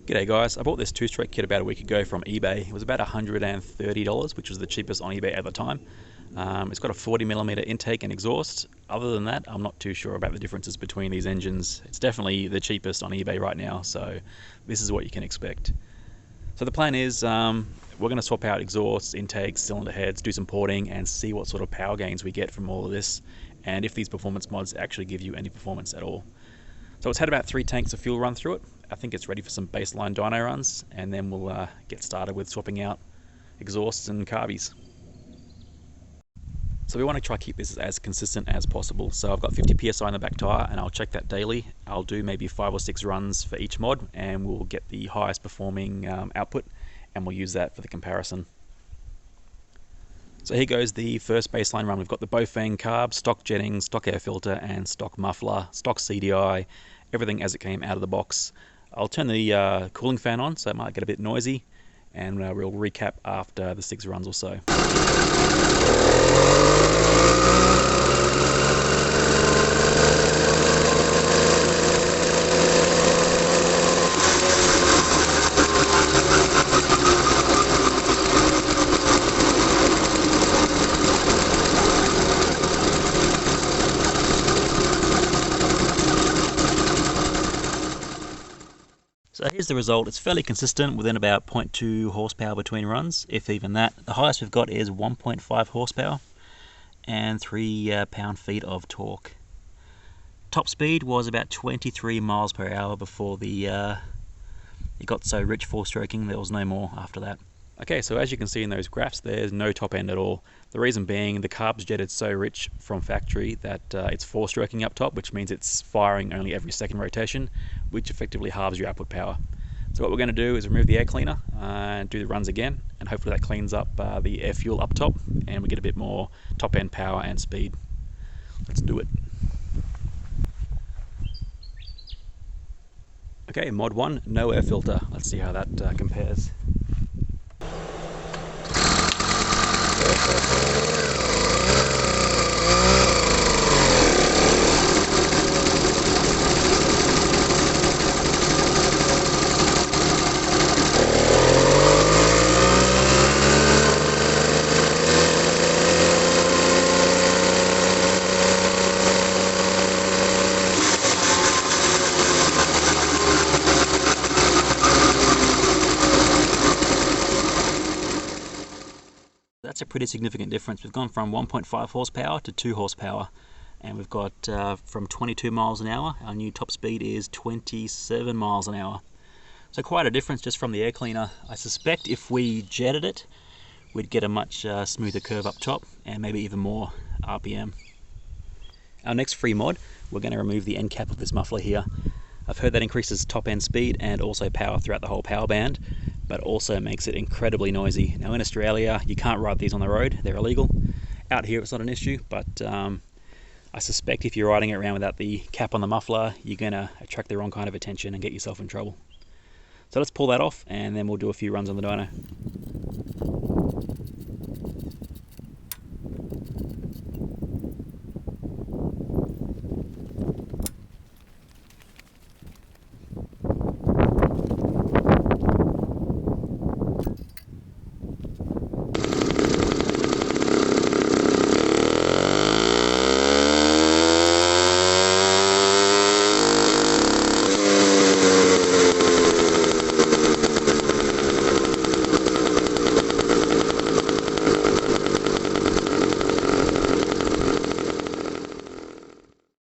G'day guys, I bought this two-stroke kit about a week ago from eBay. It was about $130, which was the cheapest on eBay at the time. It's got a 40mm intake and exhaust. Other tthan that, I'm not too sure about the differences between these engines. It's definitely the cheapest on eBay right now, so this is what you can expect. So the plan is we're going to swap out exhausts, intakes, cylinder heads, do some porting and see what sort of power gains we get from all of this, and if these performance mods actually give you any performance at all. So it's had about 3 tanks of fuel run through it. I think it's ready for some baseline dyno runs, and then we'll get started with swapping out exhausts and carbies. So we want to try to keep this as consistent as possible. So I've got 50 psi on the back tyre, and I'll check that daily. I'll do maybe 5 or 6 runs for each mod, and we'll get the highest performing output, and we'll use that for the comparison. So here goes the first baseline run. We've got the Bofang carb, stock jetting, stock air filter, and stock muffler, stock CDI, everything as it came out of the box. I'll turn the cooling fan on, so it might get a bit noisy, and we'll recap after the 6 runs or so. So here's the result. It's fairly consistent, within about 0.2 horsepower between runs, if even that. The highest we've got is 1.5 horsepower and 3 pound-feet of torque. Top speed was about 23 miles per hour before it got so rich 4-stroking. There was no more after that. Okay, so as you can see in those graphs, there's no top end at all. The reason being, the carb's jetted so rich from factory that it's 4-stroking up top, which means it's firing only every second rotation, which effectively halves your output power. So what we're going to do is remove the air cleaner and do the runs again, and hopefully that cleans up the air fuel up top, and we get a bit more top end power and speed. Let's do it. Okay, mod 1, no air filter. Let's see how that compares. That's a pretty significant difference. We've gone from 1.5 horsepower to 2 horsepower, and we've got from 22 miles an hour. Our new top speed is 27 miles an hour. So quite a difference just from the air cleaner. I suspect if we jetted it, we'd get a much smoother curve up top and maybe even more RPM. Our next free mod, we're going to remove the end cap of this muffler here. I've heard that increases top end speed and also power throughout the whole power band, but also makes it incredibly noisy. Now in Australia, you can't ride these on the road, they're illegal. Out here it's not an issue, but I suspect if you're riding it around without the cap on the muffler, you're gonna attract the wrong kind of attention and get yourself in trouble. So let's pull that off, and then we'll do a few runs on the dyno.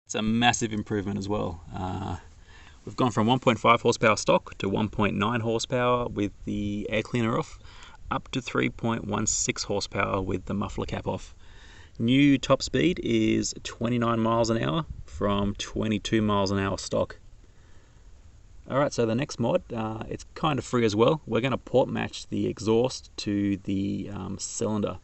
It's a massive improvement as well. We've gone from 1.5 horsepower stock to 1.9 horsepower with the air cleaner off, up to 3.16 horsepower with the muffler cap off. New top speed is 29 miles an hour from 22 miles an hour stock. Alright, so the next mod, it's kind of free as well. We're going to port match the exhaust to the cylinder.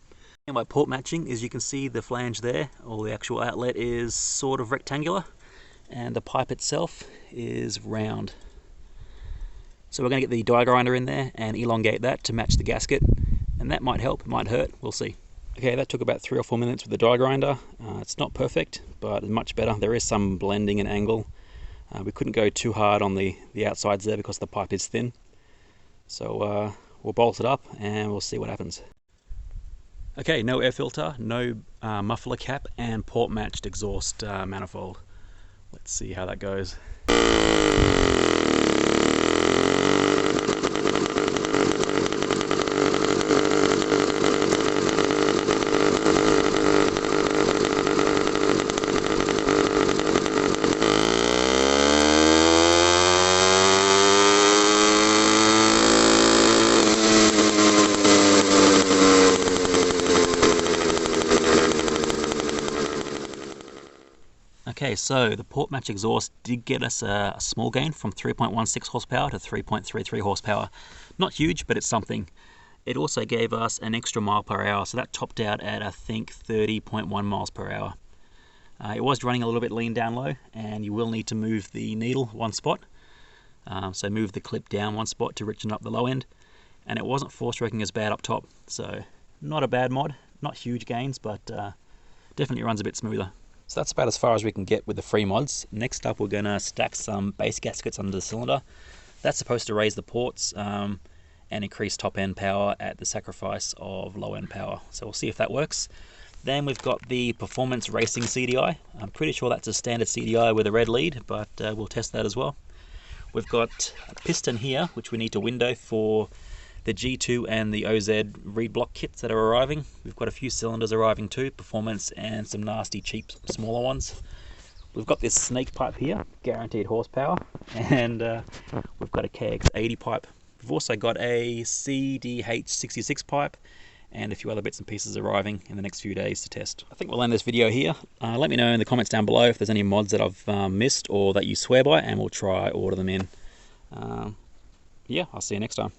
And by port matching, as you can see, the flange there, or the actual outlet, is sort of rectangular, and the pipe itself is round. So we're going to get the die grinder in there and elongate that to match the gasket, and that might help, it might hurt, we'll see. Okay, that took about 3 or 4 minutes with the die grinder. It's not perfect, but much better. There is some blending and angle. We couldn't go too hard on the outsides there because the pipe is thin. So we'll bolt it up and we'll see what happens. Okay, no air filter, no muffler cap, and port matched exhaust manifold. Let's see how that goes. Okay, so the port match exhaust did get us a small gain from 3.16 horsepower to 3.33 horsepower. Not huge, but it's something. It also gave us an extra mile per hour, so that topped out at I think 30.1 miles per hour. It was running a little bit lean down low, and you will need to move the needle one spot. So move the clip down one spot to richen up the low end. And it wasn't force stroking as bad up top, so not a bad mod. Not huge gains, but definitely runs a bit smoother. So that's about as far as we can get with the free mods. Next up, we're going to stack some base gaskets under the cylinder. That's supposed to raise the ports and increase top end power at the sacrifice of low end power. So we'll see if that works. Then we've got the Performance Racing CDI. I'm pretty sure that's a standard CDI with a red lead, but we'll test that as well. We've got a piston here, which we need to window for the G2 and the OZ reed block kits that are arriving. We've got a few cylinders arriving too, Performance, and some nasty cheap smaller ones. We've got this snake pipe here, guaranteed horsepower, and we've got a KX80 pipe. We've also got a CDH66 pipe and a few other bits and pieces arriving in the next few days to test. I think we'll end this video here. Let me know in the comments down below if there's any mods that I've missed or that you swear by, and we'll try order them in. Yeah, I'll see you next time.